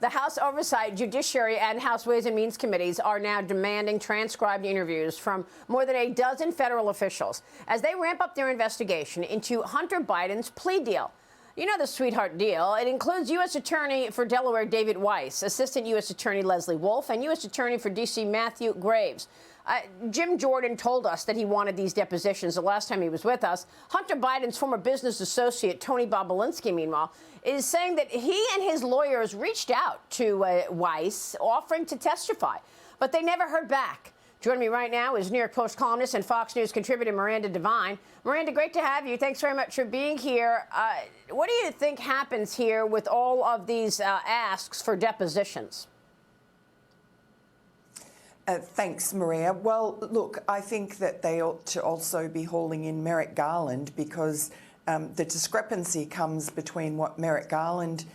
The House Oversight, Judiciary, and House Ways and Means Committees are now demanding transcribed interviews from more than a dozen federal officials as they ramp up their investigation into Hunter Biden's plea deal. You know the sweetheart deal. It includes U.S. Attorney for Delaware David Weiss, Assistant U.S. Attorney Leslie Wolf, and U.S. Attorney for D.C. Matthew Graves. Jim Jordan told us that he wanted these depositions the last time he was with us. Hunter Biden's former business associate, Tony Bobulinski, meanwhile, is saying that he and his lawyers reached out to Weiss, offering to testify, but they never heard back. Joining me right now is New York Post columnist and Fox News contributor Miranda Devine. Miranda, great to have you. Thanks very much for being here. What do you think happens here with all of these asks for depositions? Thanks, Maria. Well, look, I think that they ought to also be hauling in Merrick Garland because the discrepancy comes between what Merrick Garland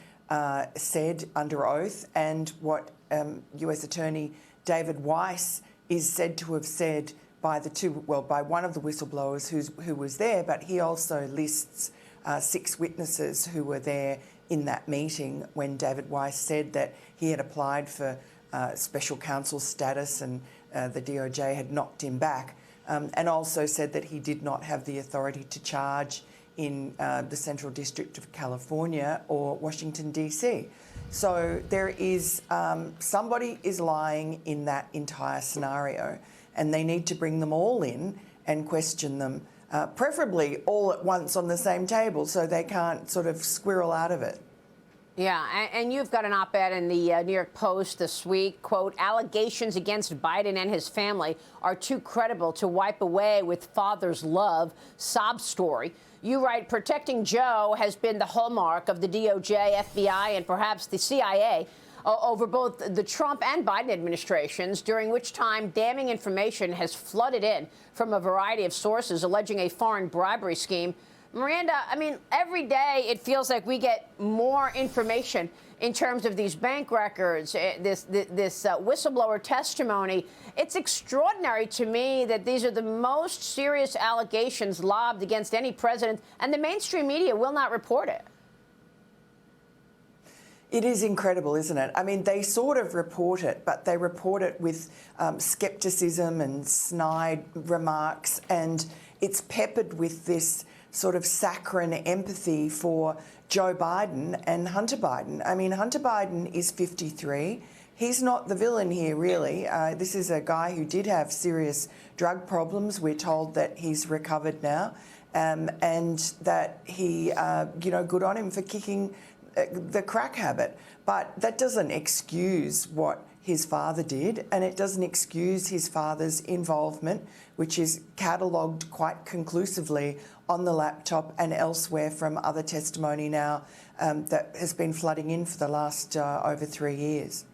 said under oath and what U.S. Attorney David Weiss is said to have said by by one of the whistleblowers who was there, but he also lists 6 witnesses who were there in that meeting when David Weiss said that he had applied for special counsel status and the DOJ had knocked him back, and also said that he did not have the authority to charge in the Central District of California or Washington, D.C. So there is somebody is lying in that entire scenario, and they need to bring them all in and question them, preferably all at once on the same table so they can't sort of squirrel out of it. Yeah, and you've got an op-ed in the New York Post this week, quote, allegations against Biden and his family are too credible to wipe away with father's love, sob story. You write, protecting Joe has been the hallmark of the DOJ, FBI, and perhaps the CIA over both the Trump and Biden administrations, during which time damning information has flooded in from a variety of sources alleging a foreign bribery scheme. Miranda, I mean, every day it feels like we get more information in terms of these bank records, this whistleblower testimony. It's extraordinary to me that these are the most serious allegations lobbed against any president, and the mainstream media will not report it. It is incredible, isn't it? I mean, they sort of report it, but they report it with scepticism and snide remarks, and it's peppered with this sort of saccharine empathy for Joe Biden and Hunter Biden. I mean, Hunter Biden is 53. He's not the villain here, really. This is a guy who did have serious drug problems. We're told that he's recovered now, and that he, good on him for kicking the crack habit. But that doesn't excuse what his father did, and it doesn't excuse his father's involvement, which is catalogued quite conclusively on the laptop and elsewhere from other testimony now that has been flooding in for the last over 3 years.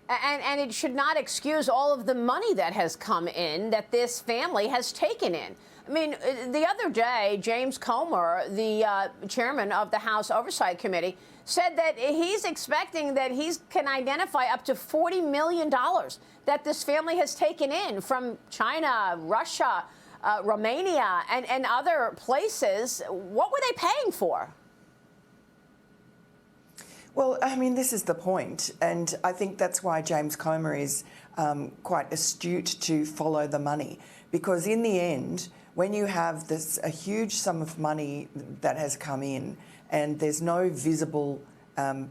And it should not excuse all of the money that has come in that this family has taken in. I mean, the other day, James Comer, the chairman of the House Oversight Committee, said that he's expecting that he can identify up to $40 million that this family has taken in from China, Russia, Romania, and other places. What were they paying for? Well, I mean, this is the point, and I think that's why James Comer is quite astute to follow the money, because in the end, when you have a huge sum of money that has come in and there's no visible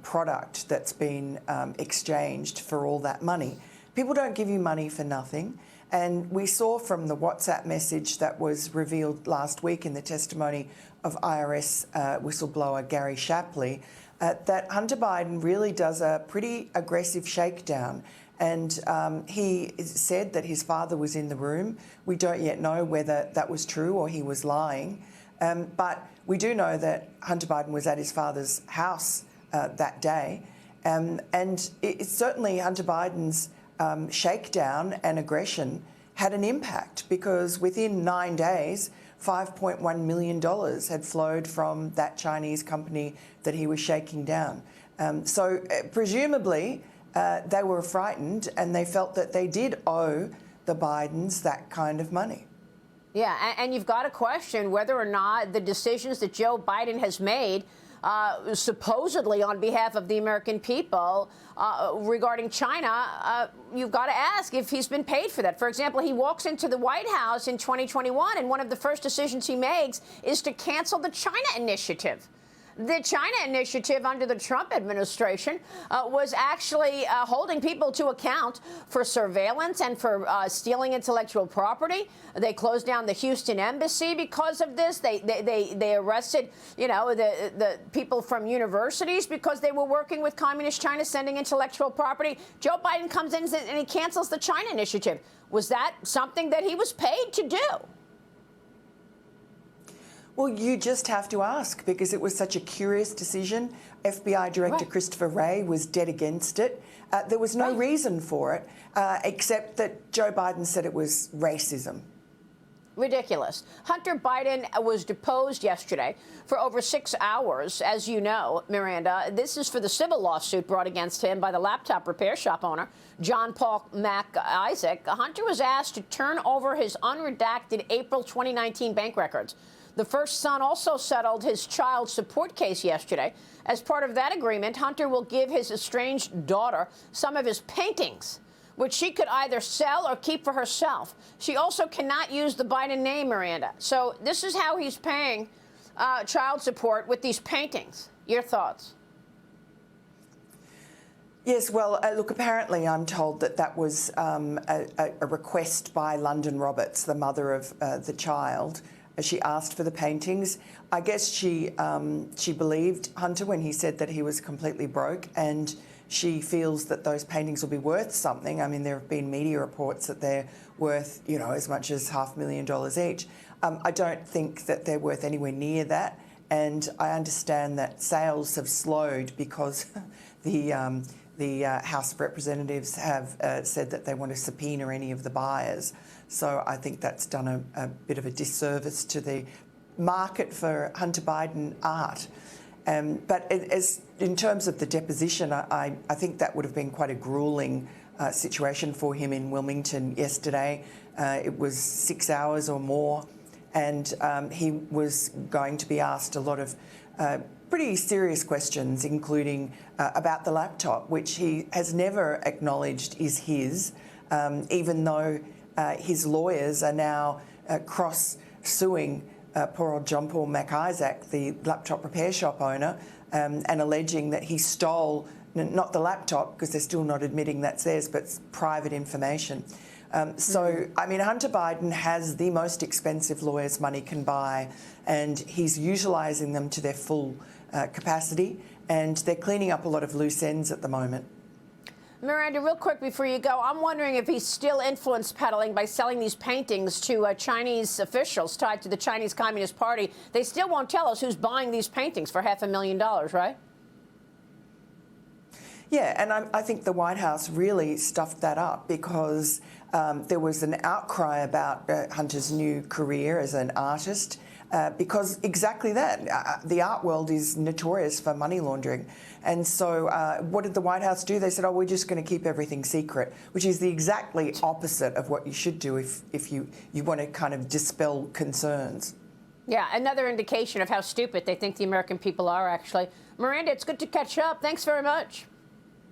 product that's been exchanged for all that money, people don't give you money for nothing. And we saw from the WhatsApp message that was revealed last week in the testimony of IRS whistleblower Gary Shapley that Hunter Biden really does a pretty aggressive shakedown. And he said that his father was in the room. We don't yet know whether that was true or he was lying. But we do know that Hunter Biden was at his father's house that day. And it's certainly Hunter Biden's shakedown and aggression had an impact, because within 9 days, $5.1 million had flowed from that Chinese company that he was shaking down. So presumably they were frightened and they felt that they did owe the Bidens that kind of money. Yeah, and you've got to question whether or not the decisions that Joe Biden has made supposedly on behalf of the American people regarding China, you've got to ask if he's been paid for that. For example, he walks into the White House in 2021, and one of the first decisions he makes is to cancel the China initiative. The China initiative under the Trump administration was actually holding people to account for surveillance and for stealing intellectual property. They closed down the Houston embassy because of this. They arrested, you know, the people from universities because they were working with communist China, sending intellectual property. Joe Biden comes in and he cancels the China initiative. Was that something that he was paid to do? Well, you just have to ask, because it was such a curious decision. FBI Director Christopher Wray was dead against it. There was no reason for it, except that Joe Biden said it was racism. Ridiculous. Hunter Biden was deposed yesterday for over 6 hours, as you know, Miranda. This is for the civil lawsuit brought against him by the laptop repair shop owner, John Paul Mac Isaac. Hunter was asked to turn over his unredacted April 2019 bank records. The first son also settled his child support case yesterday. As part of that agreement, Hunter will give his estranged daughter some of his paintings, which she could either sell or keep for herself. She also cannot use the Biden name, Miranda. So this is how he's paying child support, with these paintings. Your thoughts? Yes, well, look, apparently I'm told that that was a request by London Roberts, the mother of the child. She asked for the paintings. I guess she believed Hunter when he said that he was completely broke, and she feels that those paintings will be worth something. I mean, there have been media reports that they're worth, you know, as much as $500,000 each. I don't think that they're worth anywhere near that, and I understand that sales have slowed because the House of Representatives have said that they want to subpoena any of the buyers. So I think that's done a bit of a disservice to the market for Hunter Biden art. But in terms of the deposition, I think that would have been quite a gruelling situation for him in Wilmington yesterday. It was 6 hours or more, and he was going to be asked a lot of pretty serious questions, including about the laptop, which he has never acknowledged is his, even though his lawyers are now cross-suing poor old John Paul Mac Isaac, the laptop repair shop owner, and alleging that he stole, not the laptop, because they're still not admitting that's theirs, but private information. So, I mean, Hunter Biden has the most expensive lawyers money can buy, and he's utilising them to their full capacity, and they're cleaning up a lot of loose ends at the moment. Miranda, real quick before you go, I'm wondering if he's still influence peddling by selling these paintings to Chinese officials tied to the Chinese Communist Party. They still won't tell us who's buying these paintings for $500,000, right? Yeah, and I think the White House really stuffed that up, because there was an outcry about Hunter's new career as an artist, because exactly that. The art world is notorious for money laundering. And so what did the White House do? They said, oh, we're just going to keep everything secret, which is the exactly opposite of what you should do if you want to kind of dispel concerns. Yeah, another indication of how stupid they think the American people are, actually. Miranda, it's good to catch up. Thanks very much.